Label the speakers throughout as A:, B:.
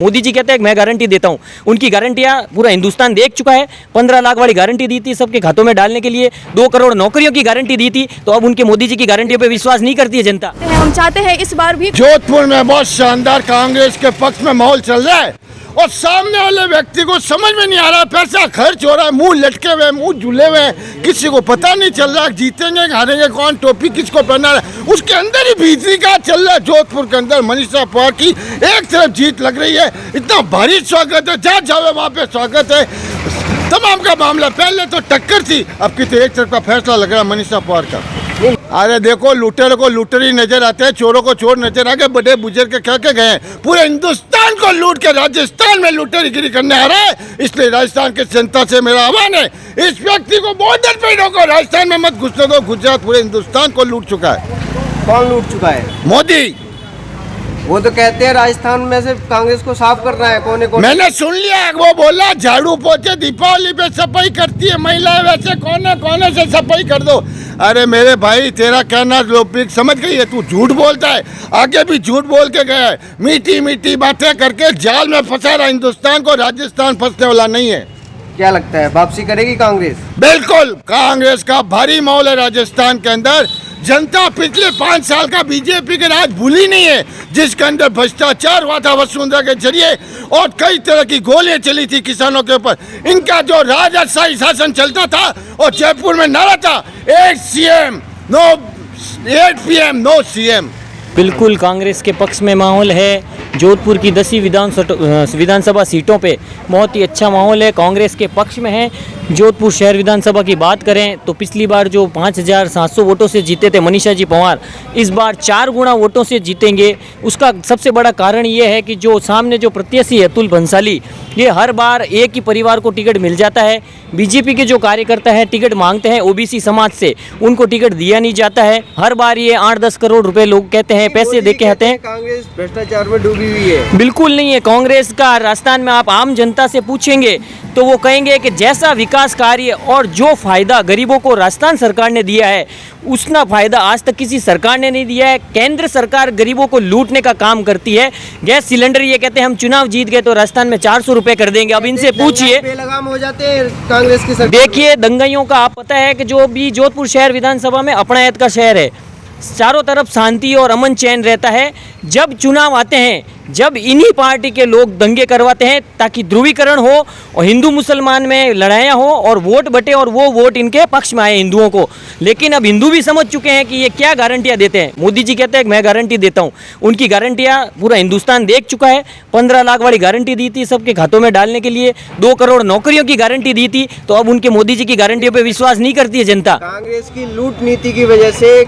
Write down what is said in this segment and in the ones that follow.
A: मोदी जी कहते हैं मैं गारंटी देता हूं, उनकी गारंटियां पूरा हिंदुस्तान देख चुका है। 15 लाख वाली गारंटी दी थी सबके खातों में डालने के लिए, 2 करोड़ नौकरियों की गारंटी दी थी। तो अब उनके मोदी जी की गारंटियों पे विश्वास नहीं करती है जनता।
B: हम चाहते हैं इस बार भी
C: जोधपुर में बहुत शानदार कांग्रेस के पक्ष में माहौल चल रहा है और सामने वाले व्यक्ति को समझ में नहीं आ रहा, पैसा खर्च हो रहा है, मुंह लटके हुए, मुंह झूले हुए, किसी को पता नहीं चल रहा जीतेंगे हारेंगे कौन, टोपी किसको पहना है, उसके अंदर ही भीतरी का चल रहा है। जोधपुर के अंदर मनीषा पवार की एक तरफ जीत लग रही है, इतना भारी स्वागत है, जहाँ जावे वहाँ पे स्वागत है। तमाम का मामला पहले तो टक्कर थी, अब की तो एक तरफ का फैसला लग रहा है मनीषा पवार का। अरे देखो, लुटेरों को लुटेरी नजर आते हैं, चोरों को चोर नजर आ गए, बड़े बुजुर्ग के क्या गए, पूरे हिंदुस्तान को लूट के राजस्थान में लुटेरीगिरी करने आ रहा है। इसलिए राजस्थान की जनता से मेरा आह्वान है, इस व्यक्ति को बॉर्डर पे रोको, राजस्थान में मत घुसने दो। गुजरात पूरे हिंदुस्तान को लूट चुका है।
D: कौन लूट चुका है?
C: मोदी।
D: वो तो कहते हैं राजस्थान में से कांग्रेस को साफ करना है कोने कोने।
C: मैंने सुन लिया, वो बोला झाड़ू पोछे दीपावली पे सफाई करती है महिलाएं, वैसे कोने कोने से सफाई कर दो। अरे मेरे भाई, तेरा कहना लोग समझ गई है, तू झूठ बोलता है, आगे भी झूठ बोल के गया है, मीठी मीठी बातें करके जाल में फंसा रहा हिंदुस्तान को। राजस्थान फंसने वाला नहीं है।
D: क्या लगता है वापसी करेगी कांग्रेस?
C: बिल्कुल, कांग्रेस का भारी माहौल है राजस्थान के अंदर। जनता पिछले 5 साल का बीजेपी के राज भूली नहीं है, जिसके अंदर भ्रष्टाचार हुआ था वसुंधरा के जरिए और कई तरह की गोलियां चली थी किसानों के ऊपर। इनका जो राजशाही शासन चलता था और जयपुर में नारा था 8 CM no 8 PM no CM।
A: बिल्कुल कांग्रेस के पक्ष में माहौल है। जोधपुर की 10 विधानसभा सीटों पे बहुत ही अच्छा माहौल है, कांग्रेस के पक्ष में है। जोधपुर शहर विधानसभा की बात करें तो पिछली बार जो 5700 वोटों से जीते थे मनीषा जी पवार, इस बार 4 गुना वोटों से जीतेंगे। उसका सबसे बड़ा कारण ये है कि जो सामने जो प्रत्याशी है अतुल भंसाली, ये हर बार एक ही परिवार को टिकट मिल जाता है। बीजेपी के जो कार्यकर्ता है टिकट मांगते हैं OBC समाज से, उनको टिकट दिया नहीं जाता है। हर बार ये 8-10 करोड़ रुपए लोग कहते हैं पैसे दे के आते हैं।
D: कांग्रेस भ्रष्टाचार में डूबी हुई है।
A: बिल्कुल नहीं है। कांग्रेस का राजस्थान में आप आम जनता से पूछेंगे तो वो कहेंगे कि जैसा विकास कार्य और जो फायदा गरीबों को राजस्थान सरकार ने दिया है, उतना फायदा आज तक किसी सरकार ने नहीं दिया है। केंद्र सरकार गरीबों को लूटने का काम करती है। गैस सिलेंडर ये कहते हैं हम चुनाव जीत गए तो राजस्थान में 400 रुपए कर देंगे। अब इनसे पूछिए,
D: बेलगाम हो जाते हैं कांग्रेस की सरकार।
A: देखिए दंगाइयों का आप पता है कि जो भी जोधपुर शहर विधानसभा में अपनायत का शहर है, चारों तरफ शांति और अमन चैन रहता है। जब चुनाव आते हैं, जब इन्हीं पार्टी के लोग दंगे करवाते हैं ताकि ध्रुवीकरण हो और हिंदू मुसलमान में लड़ाइयाँ हो और वोट बटे और वो वोट इनके पक्ष में आए हिंदुओं को। लेकिन अब हिंदू भी समझ चुके हैं कि ये क्या गारंटियाँ देते हैं। मोदी जी कहते हैं मैं गारंटी देता हूँ, उनकी गारंटियाँ पूरा हिंदुस्तान देख चुका है। 15 लाख वाली गारंटी दी थी सबके खातों में डालने के लिए, 2 करोड़ नौकरियों की गारंटी दी थी। तो अब उनके मोदी जी की गारंटियों पर विश्वास नहीं करती है जनता।
D: कांग्रेस की लूट नीति की वजह से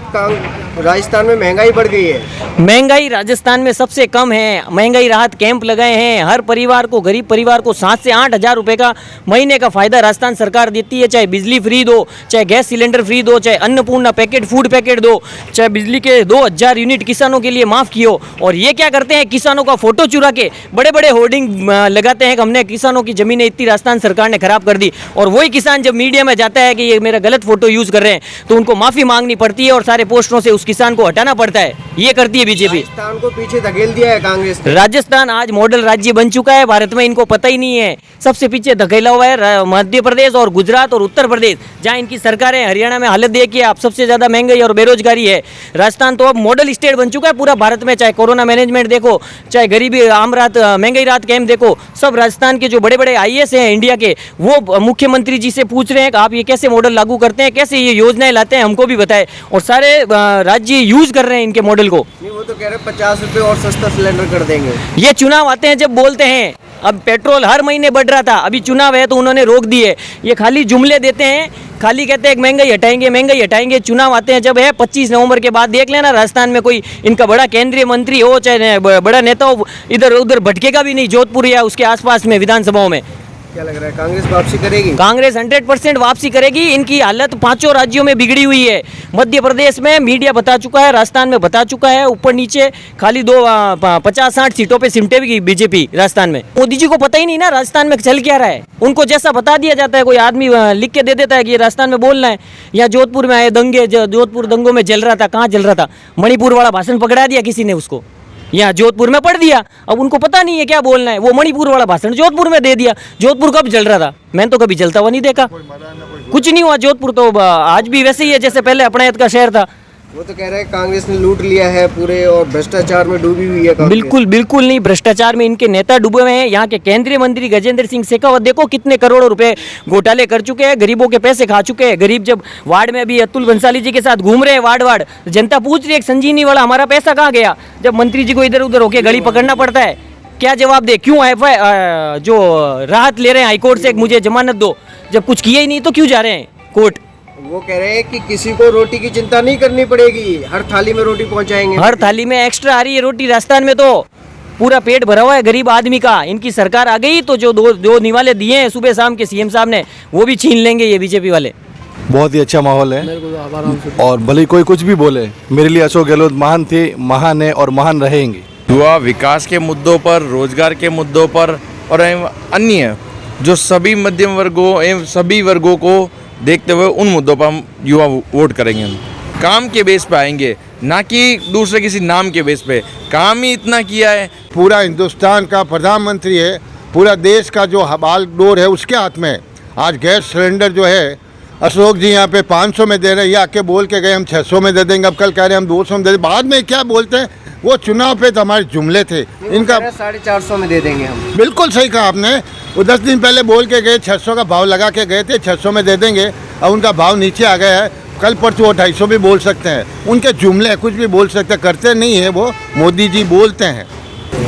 D: राजस्थान में महंगाई बढ़ गई है।
A: महंगाई राजस्थान में सबसे कम है। महंगाई राहत कैंप लगाए हैं, हर परिवार को, गरीब परिवार को 7 से 8 हज़ार रुपए का महीने का फायदा राजस्थान सरकार देती है। चाहे बिजली फ्री दो, चाहे गैस सिलेंडर फ्री दो, चाहे अन्नपूर्णा पैकेट फूड पैकेट दो, चाहे बिजली के 2000 यूनिट किसानों के लिए माफ़ कियो। और ये क्या करते हैं, किसानों का फोटो चुरा के बड़े बड़े होर्डिंग लगाते हैं कि हमने किसानों की ज़मीनें इतनी राजस्थान सरकार ने खराब कर दी। और वही किसान जब मीडिया में जाता है कि ये मेरा गलत फोटो यूज़ कर रहे हैं तो उनको माफ़ी मांगनी पड़ती है और सारे पोस्टरों से उस किसान को हटाना पड़ता है। ये करती है बीजेपी।
D: राजस्थान को पीछे धकेल दिया है कांग्रेस ने।
A: राजस्थान आज मॉडल राज्य बन चुका है भारत में, इनको पता ही नहीं है। सबसे पीछे धकेला हुआ है मध्य प्रदेश और गुजरात और उत्तर प्रदेश, जहां इनकी सरकारें। हरियाणा में हालत देखिए आप, सबसे ज्यादा महंगाई और बेरोजगारी है। राजस्थान तो अब मॉडल स्टेट बन चुका है पूरा भारत में। चाहे कोरोना मैनेजमेंट देखो, चाहे गरीबी आम रात महंगाई राहत कैंप देखो, सब राजस्थान के जो बड़े बड़े IAS हैं इंडिया के, वो मुख्यमंत्री जी से पूछ रहे हैं कि आप ये कैसे मॉडल लागू करते हैं, कैसे ये योजनाएं लाते हैं, हमको भी बताएं। और सारे राज्य यूज कर रहे हैं इनके मॉडल को।
D: नहीं, वो तो कह रहे हैं 50 रुपए और सस्ता सिलेंडर कर देंगे।
A: ये चुनाव आते हैं जब बोलते हैं। अब पेट्रोल हर महीने बढ़ रहा था, अभी चुनाव है तो उन्होंने रोक दिए। ये खाली जुमले देते हैं, खाली कहते हैं महंगाई हटाएंगे महंगाई हटाएंगे। चुनाव आते हैं जब है 25 नवंबर के बाद देख लेना, राजस्थान में कोई इनका बड़ा केंद्रीय मंत्री हो चाहे बड़ा नेता हो, इधर उधर भटकेगा भी नहीं जोधपुर या उसके आसपास में विधानसभाओं में।
D: क्या लग रहा है कांग्रेस वापसी करेगी?
A: कांग्रेस 100% वापसी करेगी। इनकी हालत 5 राज्यों में बिगड़ी हुई है। मध्य प्रदेश में मीडिया बता चुका है, राजस्थान में बता चुका है, ऊपर नीचे खाली 50-60 सीटों पे सिमटेगी बीजेपी राजस्थान में। मोदी जी को पता ही नहीं ना राजस्थान में चल क्या रहा है। उनको जैसा बता दिया जाता है, कोई आदमी लिख के दे देता है कि ये राजस्थान में बोलना है। या जोधपुर में आए दंगे, जोधपुर दंगों में जल रहा था, कहाँ जल रहा था, मणिपुर वाला भाषण पकड़ा दिया किसी ने उसको। यहाँ जोधपुर में पढ़ दिया, अब उनको पता नहीं है क्या बोलना है। वो मणिपुर वाला भाषण जोधपुर में दे दिया। जोधपुर कब जल रहा था? मैंने तो कभी जलता हुआ नहीं देखा, कुछ नहीं हुआ। जोधपुर तो आज भी वैसे ही है जैसे पहले अपनायत का शहर था।
D: वो तो कह रहे हैं कांग्रेस ने लूट लिया है पूरे और भ्रष्टाचार में डूबी हुई है कांग्रेस।
A: बिल्कुल बिल्कुल नहीं, भ्रष्टाचार में इनके नेता डूबे हुए हैं। यहाँ के केंद्रीय मंत्री गजेंद्र सिंह शेखावत देखो कितने करोड़ों रुपए घोटाले कर चुके हैं, गरीबों के पैसे खा चुके हैं। गरीब जब वार्ड में अभी अतुल बंसाली जी के साथ घूम रहे हैं वार्ड, जनता पूछ रही है संजीवनी वाला हमारा पैसा कहाँ गया, जब मंत्री जी को इधर उधर होकर गली पकड़ना पड़ता है। क्या जवाब दे? क्यों जो राहत ले रहे हैं हाईकोर्ट से, मुझे जमानत दो, जब कुछ किया ही नहीं तो क्यों जा रहे हैं कोर्ट?
D: वो कह रहे हैं कि किसी को रोटी की चिंता नहीं करनी पड़ेगी, हर थाली में रोटी पहुंचाएंगे।
A: हर थाली में एक्स्ट्रा आ रही है रोटी। राजस्थान में तो पूरा पेट भरा हुआ है गरीब आदमी का। इनकी सरकार आ गई तो जो दो निवाले दिए हैं सुबह शाम के सीएम साहब ने, वो भी छीन लेंगे ये बीजेपी वाले।
E: बहुत ही अच्छा माहौल है और भले कोई कुछ भी बोले, मेरे लिए अशोक गहलोत महान थे, महान है और महान रहेंगे।
F: युवा विकास के मुद्दों पर, रोजगार के मुद्दों पर और अन्य जो सभी मध्यम वर्गों एवं सभी वर्गों को देखते हुए उन मुद्दों पर हम युवा वोट करेंगे। हम काम के बेस पे आएंगे, ना कि दूसरे किसी नाम के बेस पे। काम ही इतना किया है।
C: पूरा हिंदुस्तान का प्रधानमंत्री है, पूरा देश का जो हवाल डोर है उसके हाथ में है। आज गैस सिलेंडर जो है अशोक जी यहाँ पे 500 में दे रहे हैं, ये आके बोल के गए हम 600 में दे देंगे, अब कल कह रहे हैं हम 200 में दे देंगे। बाद में क्या बोलते हैं, वो चुनाव पे तो हमारे जुमले थे इनका।
D: 450 में दे देंगे हम।
C: बिल्कुल सही कहा आपने। वो 10 दिन पहले बोल के गए, 600 का भाव लगा के गए थे, 600 में दे देंगे। अब उनका भाव नीचे आ गया है, कल परसों वो 250 भी बोल सकते हैं। उनके जुमले कुछ भी बोल सकते हैं, करते नहीं है वो। मोदी जी बोलते हैं।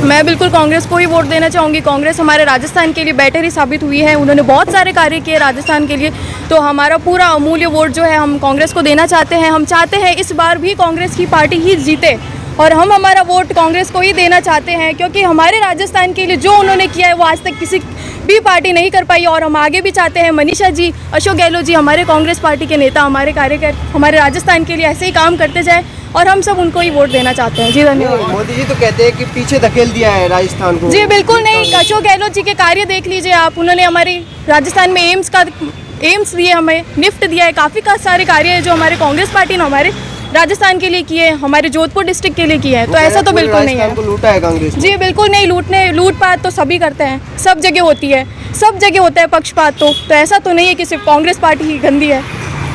B: मैं बिल्कुल कांग्रेस को ही वोट देना चाहूँगी। कांग्रेस हमारे राजस्थान के लिए बेटर ही साबित हुई है। उन्होंने बहुत सारे कार्य किए राजस्थान के लिए, तो हमारा पूरा अमूल्य वोट जो है हम कांग्रेस को देना चाहते हैं। हम चाहते हैं इस बार भी कांग्रेस की पार्टी ही जीते और हम हमारा वोट कांग्रेस को ही देना चाहते हैं, क्योंकि हमारे राजस्थान के लिए जो उन्होंने किया है वो आज तक किसी भी पार्टी नहीं कर पाई। और हम आगे भी चाहते हैं मनीषा जी, अशोक गहलोत जी हमारे कांग्रेस पार्टी के नेता, हमारे कार्यकर्ता हमारे राजस्थान के लिए ऐसे ही काम करते जाए और हम सब उनको ही वोट देना चाहते हैं। जी धन्यवाद।
D: मोदी जी तो कहते हैं कि पीछे धकेल दिया है राजस्थान को।
B: जी बिल्कुल नहीं, अशोक गहलोत जी के कार्य देख लीजिए आप। उन्होंने हमारी राजस्थान में एम्स दिए, हमें निफ्ट दिया है, काफ़ी सारे कार्य है जो हमारे कांग्रेस पार्टी ने हमारे राजस्थान के लिए किए, हमारे जोधपुर डिस्ट्रिक्ट के लिए किए हैं। तो ऐसा तो बिल्कुल नहीं है।
D: लूटा है कांग्रेस।
B: जी बिल्कुल नहीं, लूटपाट तो सभी करते हैं, सब जगह होती है, सब जगह होता है पक्षपात। तो ऐसा तो नहीं है कि सिर्फ कांग्रेस पार्टी ही गंदी है।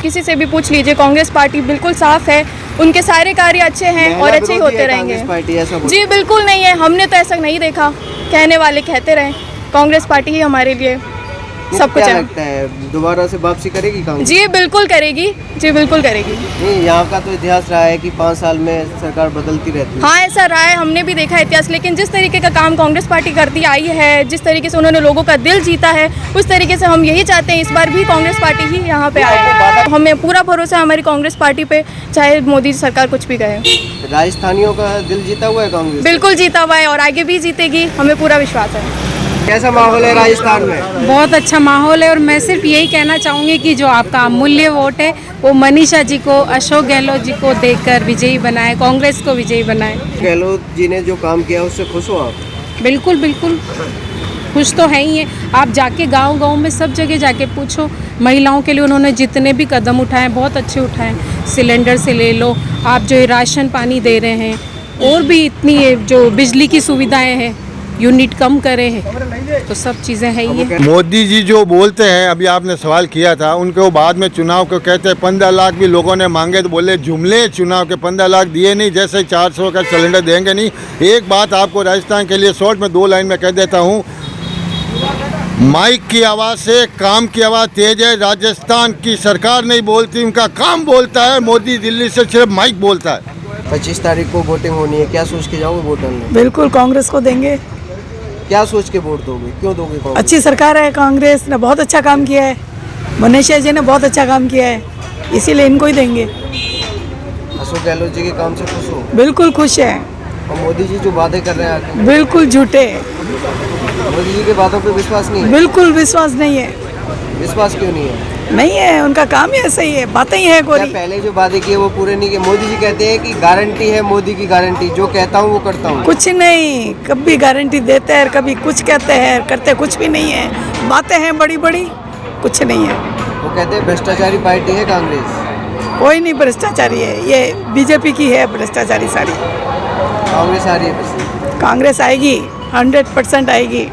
B: किसी से भी पूछ लीजिए, कांग्रेस पार्टी बिल्कुल साफ है, उनके सारे कार्य अच्छे हैं और अच्छे ही होते रहेंगे। जी बिल्कुल नहीं है, हमने तो ऐसा नहीं देखा। कहने वाले कहते रहे, कांग्रेस पार्टी ही हमारे लिए सब कुछ
D: लगता है दोबारा से वापसी करेगी कांग्रेस?
B: जी बिल्कुल करेगी, जी बिल्कुल करेगी।
D: नहीं, यहाँ का तो इतिहास रहा है कि 5 साल में सरकार बदलती रहती है।
B: हाँ ऐसा रहा है, हमने भी देखा इतिहास। लेकिन जिस तरीके का काम कांग्रेस पार्टी करती आई है, जिस तरीके से उन्होंने लोगों का दिल जीता है, उस तरीके से हम यही चाहते हैं इस बार भी कांग्रेस पार्टी ही यहाँ पे आए। हमें पूरा भरोसा है हमारी कांग्रेस पार्टी पे, चाहे मोदी सरकार कुछ भी कहे।
D: राजस्थानियों का दिल जीता हुआ है कांग्रेस?
B: बिल्कुल जीता हुआ है और आगे भी जीतेगी, हमें पूरा विश्वास है।
D: कैसा माहौल है राजस्थान में?
G: बहुत अच्छा माहौल है और मैं सिर्फ यही कहना चाहूँगी कि जो आपका अमूल्य वोट है वो मनीषा जी को, अशोक गहलोत जी को देकर विजयी बनाए, कांग्रेस को विजयी बनाए।
D: गहलोत जी ने जो काम किया उससे खुश हो आप?
G: बिल्कुल बिल्कुल खुश तो है ही है। आप जाके गांव-गांव में सब जगह जाके पूछो, महिलाओं के लिए उन्होंने जितने भी कदम उठाए बहुत अच्छे उठाए। सिलेंडर से ले लो, आप जो राशन पानी दे रहे हैं, और भी इतनी जो बिजली की सुविधाएँ हैं, यूनिट कम करे हैं, तो सब चीज़ें है ही है।
C: मोदी जी जो बोलते हैं, अभी आपने सवाल किया था, उनके वो बाद में चुनाव को कहते हैं 15 लाख भी लोगों ने मांगे तो बोले जुमले, चुनाव के 15 लाख दिए नहीं, जैसे 400 का सिलेंडर देंगे नहीं। एक बात आपको राजस्थान के लिए शॉर्ट में 2 लाइन में कह देता हूँ, माइक की आवाज़ से काम की आवाज़ तेज है। राजस्थान की सरकार नहीं बोलती, उनका काम बोलता है। मोदी दिल्ली से सिर्फ माइक बोलता है।
D: 25 तारीख को वोटिंग होनी है, क्या सोच के जाओगे वोट डालने?
H: बिल्कुल कांग्रेस को देंगे।
D: क्या सोच के वोट दोगे, क्यों दोगे कांग्रेस?
H: अच्छी सरकार है, कांग्रेस ने बहुत अच्छा काम किया है, मनीषा जी ने बहुत अच्छा काम किया है, इसीलिए इनको ही देंगे।
D: अशोक गहलोत जी के काम से खुश हो?
H: बिल्कुल खुश है।
D: और मोदी जी जो वादे कर रहे हैं आके?
H: बिल्कुल झूठे।
D: मोदी जी के वादों पे विश्वास नहीं है?
H: बिल्कुल विश्वास नहीं है।
D: विश्वास क्यों नहीं है?
H: नहीं है, उनका काम ही ऐसा ही है, बातें ही है कोई।
D: पहले जो वादे किए वो पूरे नहीं किए? मोदी जी कहते हैं कि गारंटी है, मोदी की गारंटी, जो कहता हूँ वो करता हूँ।
H: कुछ नहीं, कभी गारंटी देते हैं, कभी कुछ कहते हैं, करते कुछ भी नहीं है। बातें हैं बड़ी बड़ी, कुछ नहीं है।
D: वो कहते हैं भ्रष्टाचारी पार्टी है कांग्रेस।
H: कोई नहीं भ्रष्टाचारी है, ये बीजेपी की है भ्रष्टाचारी सारी।
D: कांग्रेस आ रही है बस।
H: कांग्रेस आएगी, 100% आएगी।